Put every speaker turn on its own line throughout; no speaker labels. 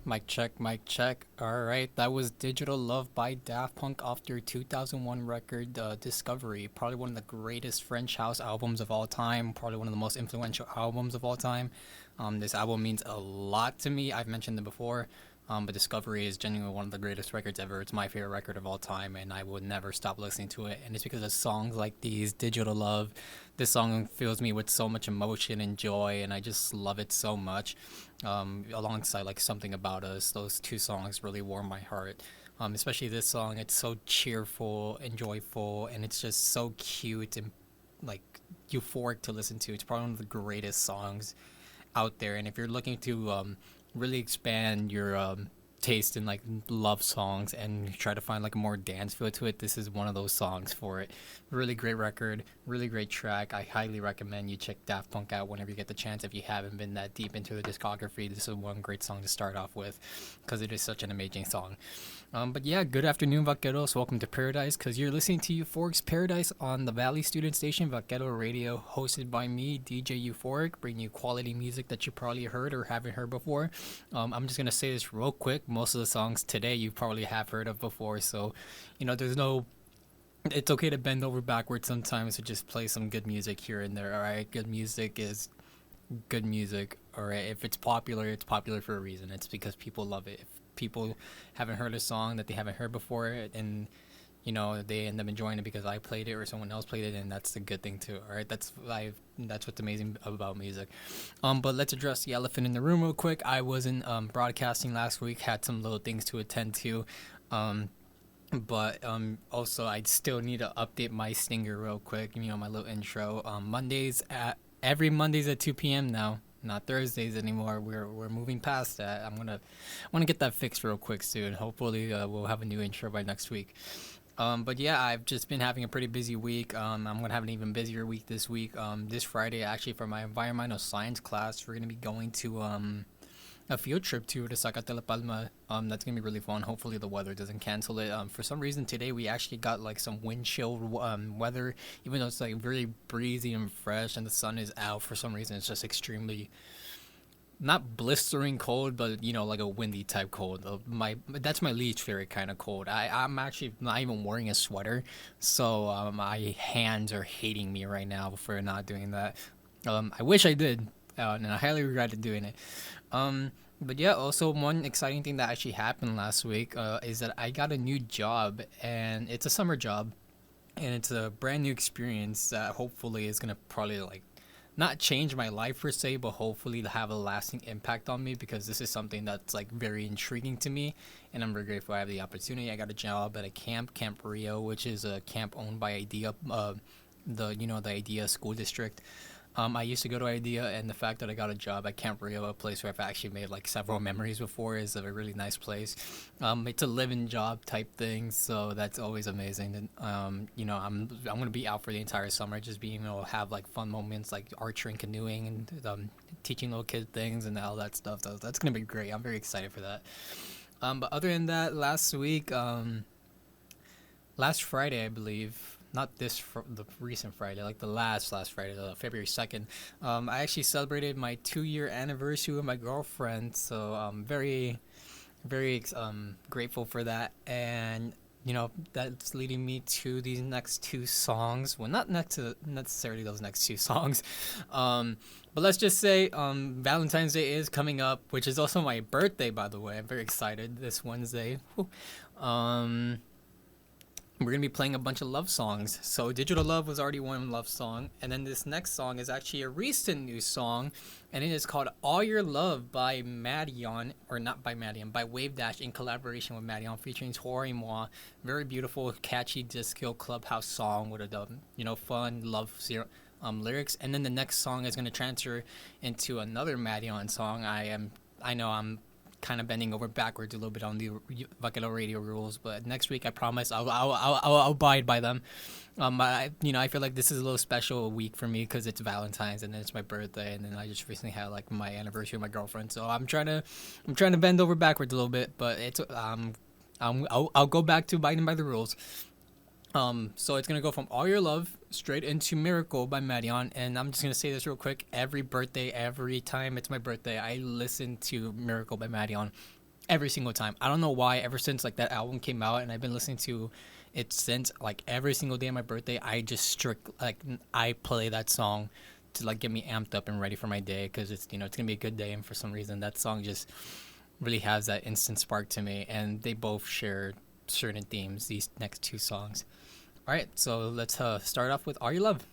Mic check, mic check. All right, that was Digital Love by Daft Punk off their 2001 record, Discovery. Probably one of the greatest French house albums of all time. Probably one of the most influential albums of all time. This album means a lot to me. I've mentioned it before, but Discovery is genuinely one of the greatest records ever. It's my favorite record of all time, and I would never stop listening to it. And it's because of songs like these, Digital Love. This song fills me with so much emotion and joy, and I just love it so much. Alongside like Something About Us, those two songs really warm my heart. Especially this song, it's so cheerful and joyful, and it's just so cute and like euphoric to listen to. It's probably one of the greatest songs out there. And if you're looking to really expand your taste in like love songs and try to find like a more dance feel to it, this is one of those songs for it. Really great record, really great track. I highly recommend you check Daft Punk out whenever you get the chance. If you haven't been that deep into the discography, this is one great song to start off with because it is such an amazing song. But yeah, good afternoon, Vaqueros. Welcome to Paradise, because you're listening to u4ic's Paradise on the Valley Student Station, Vaquero Radio, hosted by me, DJ u4ic, bringing you quality music that you probably heard or haven't heard before. I'm just going to say this real quick. Most of the songs today you probably have heard of before, so, there's no it's okay to bend over backwards sometimes to just play some good music here and there. All right, good music is good music. All right, if it's popular for a reason. It's because people love it. If people haven't heard a song that they haven't heard before, and they end up enjoying it because I played it or someone else played it, and that's a good thing too. All right, that's what's amazing about music. But let's address the elephant in the room real quick. I wasn't broadcasting last week. Had some little things to attend to. But also I still need to update my stinger real quick. My little intro. Every Mondays at 2 p.m. now. Not Thursdays anymore. We're moving past that. I want to get that fixed real quick soon. Hopefully we'll have a new intro by next week. But yeah, I've just been having a pretty busy week. I'm gonna have an even busier week this week. This Friday, actually, for my environmental science class, we're gonna be going to a field trip to Zacate La Palma. That's gonna be really fun. Hopefully the weather doesn't cancel it. For some reason today we actually got like some wind chill weather, even though it's like very breezy and fresh and the sun is out. For some reason it's just extremely not blistering cold, but like a windy type cold. That's my least favorite kind of cold. I'm actually not even wearing a sweater, so my hands are hating me right now for not doing that. I wish I did, and I highly regretted doing it. But yeah, also one exciting thing that actually happened last week is that I got a new job, and it's a summer job, and it's a brand new experience that hopefully is gonna probably like not change my life per se, but hopefully to have a lasting impact on me, because this is something that's like very intriguing to me, and I'm very grateful I have the opportunity. I got a job at a Camp Rio, which is a camp owned by IDEA, the IDEA school district. I used to go to IDEA, and the fact that I got a job at Camp Rio, a place where I've actually made like several memories before, is a really nice place. It's a living job type thing, so that's always amazing. And I'm gonna be out for the entire summer, just being able to have like fun moments like archery and canoeing, and teaching little kids things and all that stuff. That's gonna be great. I'm very excited for that. But other than that, last Friday, I believe. Not the recent Friday, like the last Friday, the February 2nd. I actually celebrated my 2-year anniversary with my girlfriend, so I'm very, very grateful for that. And that's leading me to these next two songs. Well, not next to necessarily those next two songs, but let's just say Valentine's Day is coming up, which is also my birthday, by the way. I'm very excited this Wednesday. Whew. We're gonna be playing a bunch of love songs. So Digital Love was already one love song, and then this next song is actually a recent new song, and it is called All Your Love by Madion, or not by Madion, by Wave Dash in collaboration with Madion, featuring Tor et Moi. Very beautiful, catchy disco clubhouse song with a fun love lyrics. And then the next song is gonna transfer into another Madion song. I know I'm kind of bending over backwards a little bit on the Vaquero Radio rules, but next week I promise I'll abide by them. I feel like this is a little special week for me because it's Valentine's and then it's my birthday, and then I just recently had like my anniversary with my girlfriend, so I'm trying to bend over backwards a little bit, but it's I'll go back to abiding by the rules. So it's gonna go from All Your Love straight into Miracle by Marion, and I'm just gonna say this real quick. Every time it's my birthday, I listen to Miracle by Marion. every single time. I don't know why. Ever since like that album came out, and I've been listening to it since. Like every single day of my birthday, I just I play that song to like get me amped up and ready for my day because it's it's gonna be a good day, and for some reason that song just really has that instant spark to me, and they both share certain themes. These next two songs. All right, so let's start off with "All You Love."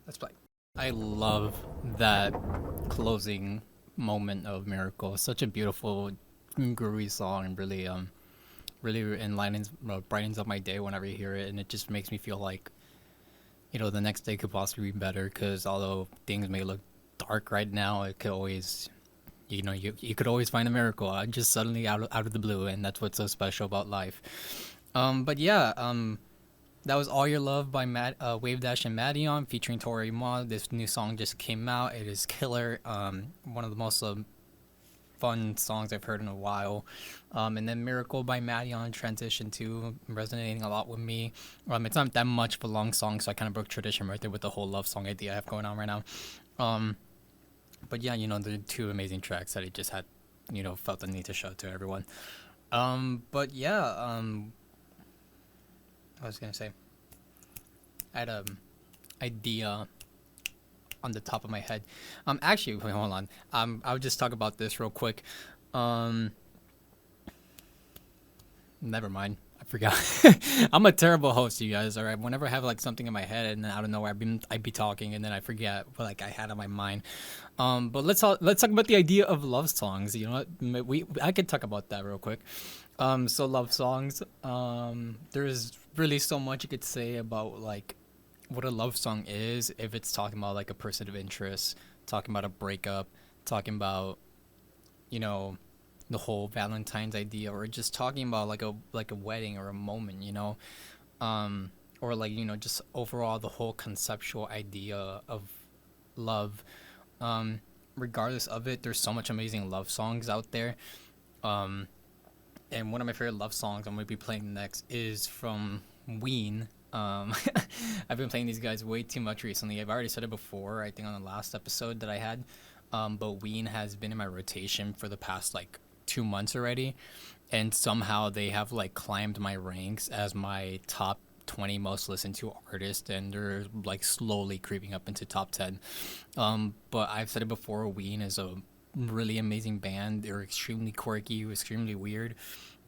Let's play. I love that closing moment of Miracle. Such a beautiful, groovy song, and really enlightens, brightens up my day whenever you hear it, and it just makes me feel like the next day could possibly be better. Because although things may look dark right now, it could always, you could always find a miracle just suddenly out of the blue, and that's what's so special about life. But yeah, that was "All Your Love" by Wave Dash and Madion featuring Tori Ma. This new song just came out. It is killer. One of the most fun songs I've heard in a while. And then "Miracle" by Madion transition to resonating a lot with me. It's not that much of a long song, so I kind of broke tradition right there with the whole love song idea I have going on right now. But yeah, they're two amazing tracks that I just had, felt the need to show to everyone. But yeah, I was gonna say, I had a idea on the top of my head. Actually, wait, hold on. I'll just talk about this real quick. Never mind. I forgot. I'm a terrible host, you guys. All right. Whenever I have like something in my head and then out of nowhere I'd be talking and then I forget what like I had on my mind. But let's talk about the idea of love songs. You know what? I could talk about that real quick. So love songs. There's really so much you could say about like what a love song is if it's talking about like a person of interest, talking about a breakup, talking about you know the whole Valentine's idea, or just talking about like a wedding or a moment, or like just overall the whole conceptual idea of love. Regardless of it, there's so much amazing love songs out there. Um, and one of my favorite love songs I'm gonna be playing next is from Ween. I've been playing these guys way too much recently. I've already said it before, I think on the last episode that I had. But Ween has been in my rotation for the past like 2 months already, and somehow they have like climbed my ranks as my top 20 most listened to artist, and they're like slowly creeping up into top 10. But I've said it before, Ween is a really amazing band. They're extremely quirky, extremely weird.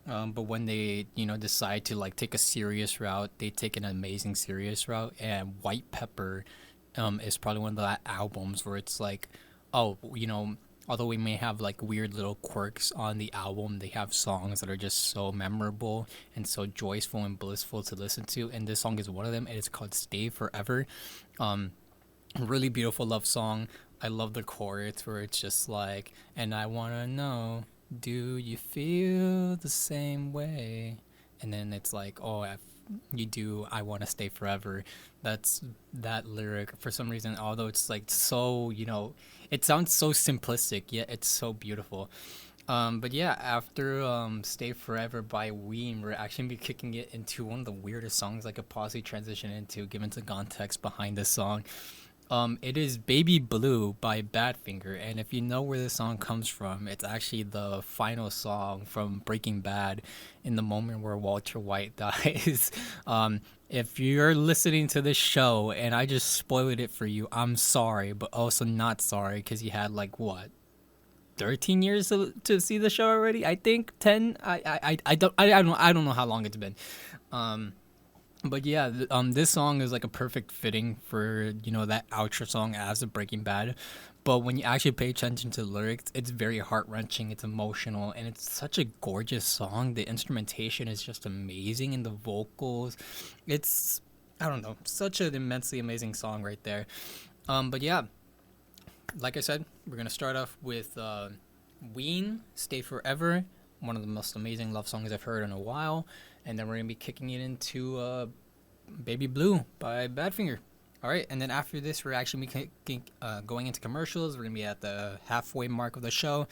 But when they, decide to like take a serious route, they take an amazing serious route. And White Pepper, is probably one of the albums where it's like, oh, although we may have like weird little quirks on the album, they have songs that are just so memorable and so joyful and blissful to listen to. And this song is one of them. And it's called "Stay Forever." Really beautiful love song. I love the chorus where it's just like, "And I wanna know, do you feel the same way?" And then it's like, "Oh, if you do, I want to stay forever." That's that lyric for some reason, although it's like so, it sounds so simplistic, yet it's so beautiful. But yeah, after "Stay Forever" by Ween, we're actually be kicking it into one of the weirdest songs I could possibly transition into, given the context behind this song. It is "Baby Blue" by Badfinger, and if you know where this song comes from, it's actually the final song from Breaking Bad, in the moment where Walter White dies. If you're listening to this show and I just spoiled it for you, I'm sorry, but also not sorry because you had like what, 13 years to see the show already. I think 10. I don't know how long it's been. Um, but yeah, this song is like a perfect fitting for that outro song as a Breaking Bad. But when you actually pay attention to the lyrics, it's very heart wrenching. It's emotional, and it's such a gorgeous song. The instrumentation is just amazing, and the vocals, it's I don't know, such an immensely amazing song right there. But yeah, like I said, we're gonna start off with Ween, "Stay Forever," one of the most amazing love songs I've heard in a while, and then we're gonna be kicking it into "Baby Blue" by Badfinger. All right, and then after this, we're actually going into commercials. We're gonna be at the halfway mark of the show,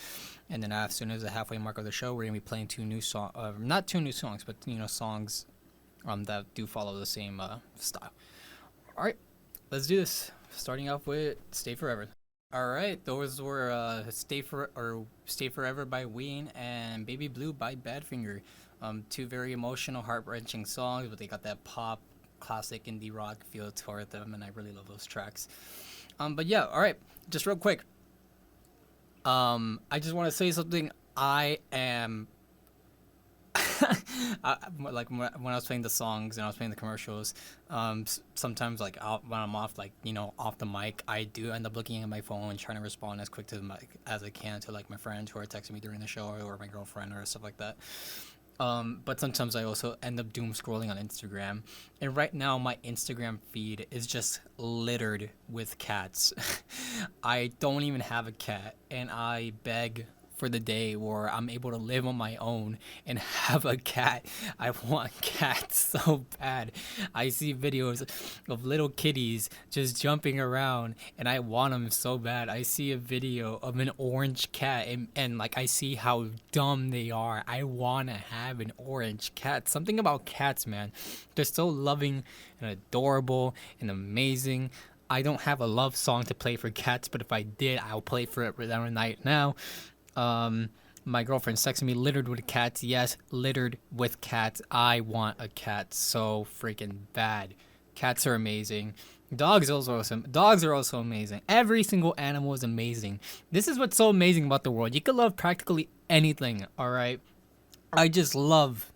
and then as soon as the halfway mark of the show, we're gonna be playing two new songs, not two new songs, but songs that do follow the same style. All right, let's do this. Starting off with "Stay Forever." All right, those were Stay Forever by Ween and Baby Blue by Badfinger. Two very emotional, heart wrenching songs, but they got that pop, classic indie rock feel toward them, and I really love those tracks. But yeah, all right, just real quick. I just want to say something. I am like when I was playing the songs and I was playing the commercials, sometimes like when I'm off, like off the mic, I do end up looking at my phone and trying to respond as quick to the mic as I can to like my friends who are texting me during the show or my girlfriend or stuff like that. But sometimes I also end up doom scrolling on Instagram, and right now my Instagram feed is just littered with cats. I don't even have a cat, and I beg for the day where I'm able to live on my own and have a cat. I want cats so bad. I see videos of little kitties just jumping around and I want them so bad. I see a video of an orange cat and like I see how dumb they are. I want to have an orange cat. Something about cats, man. They're so loving and adorable and amazing. I don't have a love song to play for cats, but if I did, I'll play for it right now. Um, my girlfriend's texting me littered with cats. Yes, littered with cats. I want a cat so freaking bad. Cats are amazing. Dogs also awesome. Dogs are also amazing. Every single animal is amazing. This is what's so amazing about the world. You can love practically anything. All right. I just love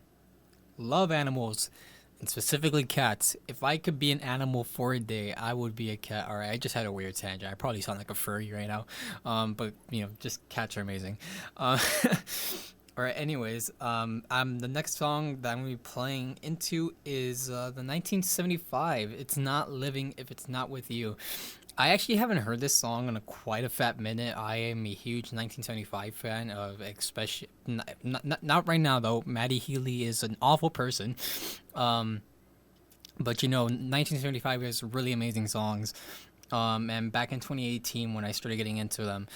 animals, and specifically cats. If I could be an animal for a day, I would be a cat. All right, I just had a weird tangent. I probably sound like a furry right now, but just cats are amazing. Uh, all right. Anyways, the next song that I'm gonna be playing into is the 1975. It's not living if it's not with you. I actually haven't heard this song in quite a fat minute. I am a huge 1975 fan of, especially not right now though. Maddie Healy is an awful person, um, but 1975 has really amazing songs. And back in 2018 when I started getting into them,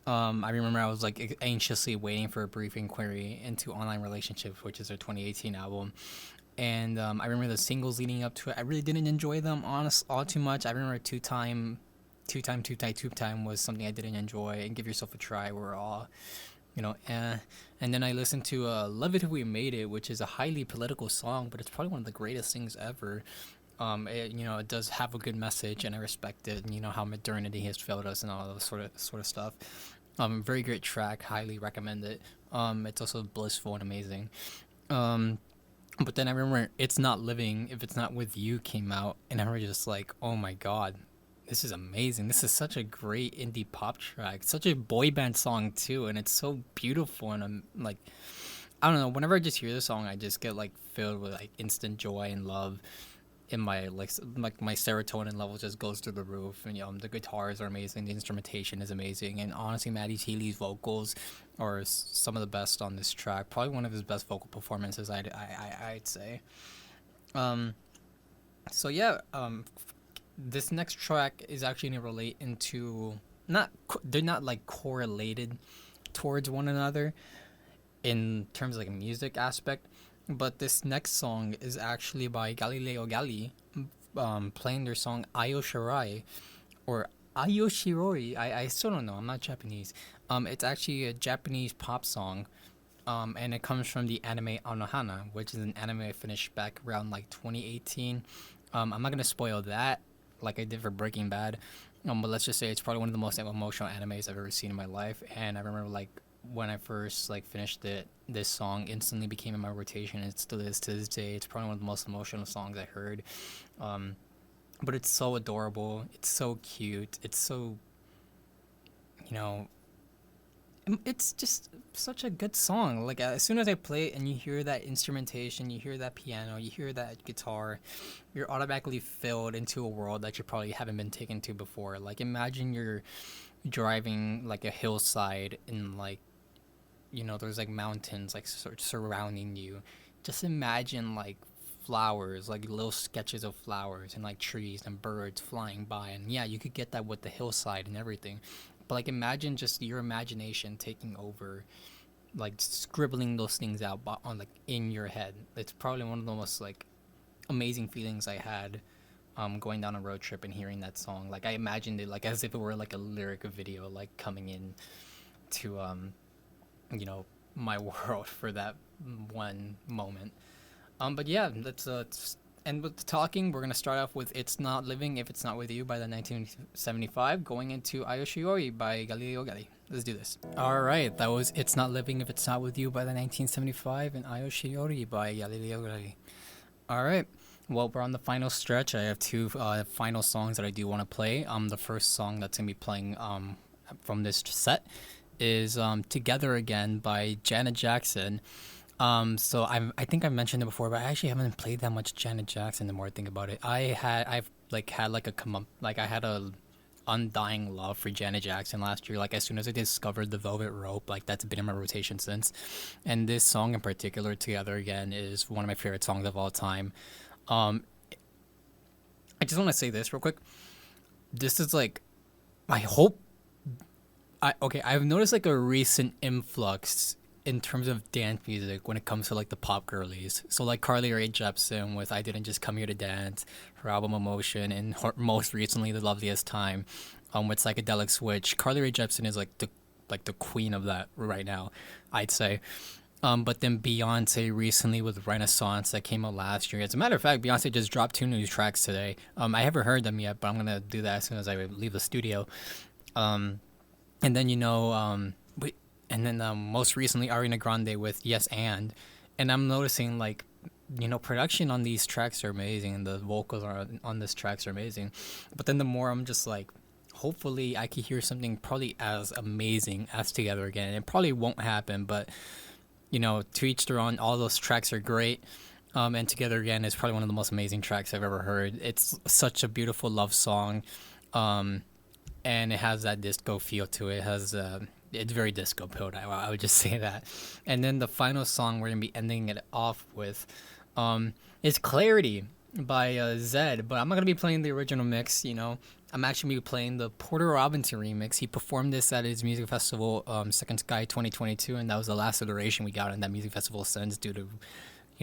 I remember I was like anxiously waiting for a brief inquiry into online relationships, which is their 2018 album. And I remember the singles leading up to it. I really didn't enjoy them all too much. I remember two time was something I didn't enjoy, and Give Yourself a Try were all, eh. And then I listened to Love It If We Made It, which is a highly political song, but it's probably one of the greatest things ever. It does have a good message, and I respect it. And how modernity has failed us and all those sort of stuff. Very great track, highly recommend it. It's also blissful and amazing. Um, but then I remember It's Not Living If It's Not With You came out, and I was just like, oh my god, this is amazing. This is such a great indie pop track, such a boy band song too, and it's so beautiful. And I'm like, I don't know. Whenever I just hear the song, I just get like filled with like instant joy and love. In my like my serotonin level just goes through the roof, and the guitars are amazing, the instrumentation is amazing, and honestly, Maddie Healy's vocals are some of the best on this track. Probably one of his best vocal performances, I'd say. Um, so yeah, this next track is actually gonna relate into not they're not like correlated towards one another in terms of like a music aspect, but this next song is actually by Galileo Galli, playing their song Ayo Shirai or Ayo Shiroi. I still don't know. I'm not Japanese. It's actually a Japanese pop song, and it comes from the anime Anohana, which is an anime I finished back around like 2018. I'm not gonna spoil that like I did for Breaking Bad, but let's just say it's probably one of the most emotional animes I've ever seen in my life. And I remember like when I first like finished it, this song instantly became in my rotation. It still is to this day. It's probably one of the most emotional songs I heard. Um, but it's so adorable. It's so cute. It's so, you know, it's just such a good song. Like as soon as I play it and you hear that instrumentation, you hear that piano, you hear that guitar, you're automatically filled into a world that you probably haven't been taken to before. Like imagine you're driving like a hillside and like there's like mountains like sort of surrounding you. Just imagine like flowers, like little sketches of flowers and like trees and birds flying by, and yeah, you could get that with the hillside and everything. But like imagine just your imagination taking over, like scribbling those things out on like in your head. It's probably one of the most like amazing feelings I had going down a road trip and hearing that song. Like I imagined it like as if it were like a lyric video like coming in to you know my world for that one moment. But yeah, let's end with the talking. We're gonna start off with "It's Not Living If It's Not With You" by the 1975, going into "Ayoshiori" by Galileo Galli. Let's do this. All right, that was "It's Not Living If It's Not With You" by the 1975 and "Ayoshiori" by Galileo Galli. All right. Well, we're on the final stretch. I have two final songs that I do want to play. The first song that's gonna be playing from this set is "Together Again" by Janet Jackson. I think I mentioned it before, but I actually haven't played that much Janet Jackson. The more I think about it, I've like had like a come up like I had a undying love for Janet Jackson last year. Like as soon as I discovered the Velvet Rope, like that's been in my rotation since. And this song in particular, "Together Again," is one of my favorite songs of all time. Um, I just want to say this real quick. This is like, I hope I've noticed like a recent influx in terms of dance music when it comes to like the pop girlies. So like Carly Rae Jepsen with "I Didn't Just Come Here to Dance," her album "Emotion," and most recently "The Loveliest Time," with Psychedelic Switch. Carly Rae Jepsen is like the queen of that right now, I'd say. But then Beyonce recently with "Renaissance" that came out last year. As a matter of fact, Beyonce just dropped two new tracks today. I haven't heard them yet, but I'm gonna do that as soon as I leave the studio. Um, and then most recently Ariana Grande with "Yes and I'm noticing like production on these tracks are amazing and the vocals on this tracks are amazing, but then the more I'm just like, hopefully I could hear something probably as amazing as "Together Again." And it probably won't happen, but to each their own. All those tracks are great. And "Together Again" is probably one of the most amazing tracks I've ever heard. It's such a beautiful love song. Um, and it has that disco feel to it. It has it's very disco pilled. I would just say that. And then the final song we're gonna be ending it off with is "Clarity" by Zed, but I'm not gonna be playing the original mix. I'm actually gonna be playing the Porter Robinson remix. He performed this at his music festival, Second Sky 2022, and that was the last iteration we got in that music festival since, due to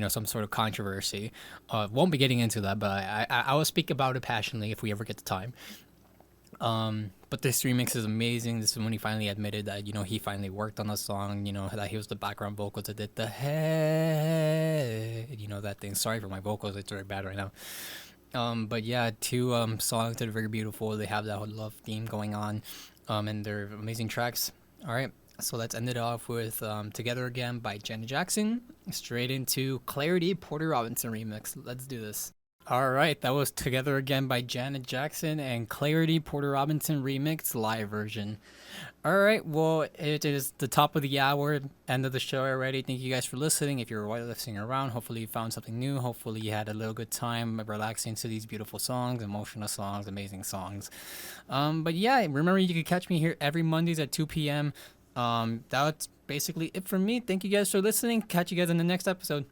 some sort of controversy. Won't be getting into that, but I will speak about it passionately if we ever get the time. But this remix is amazing. This is when he finally admitted that, he finally worked on the song, that he was the background vocals that did the head, that thing. Sorry for my vocals, it's very bad right now. But yeah, two songs that are very beautiful. They have that whole love theme going on, and they're amazing tracks. All right, so let's end it off with "Together Again" by Janet Jackson, straight into "Clarity" Porter Robinson remix. Let's do this. All right, that was "Together Again" by Janet Jackson and "Clarity" Porter Robinson remix live version. All right, well, it is the top of the hour, end of the show already. Thank you guys for listening. If you're listening around, hopefully you found something new. Hopefully you had a little good time relaxing to these beautiful songs, emotional songs, amazing songs. But yeah, remember you can catch me here every Mondays at 2 p.m. That's basically it for me. Thank you guys for listening. Catch you guys in the next episode.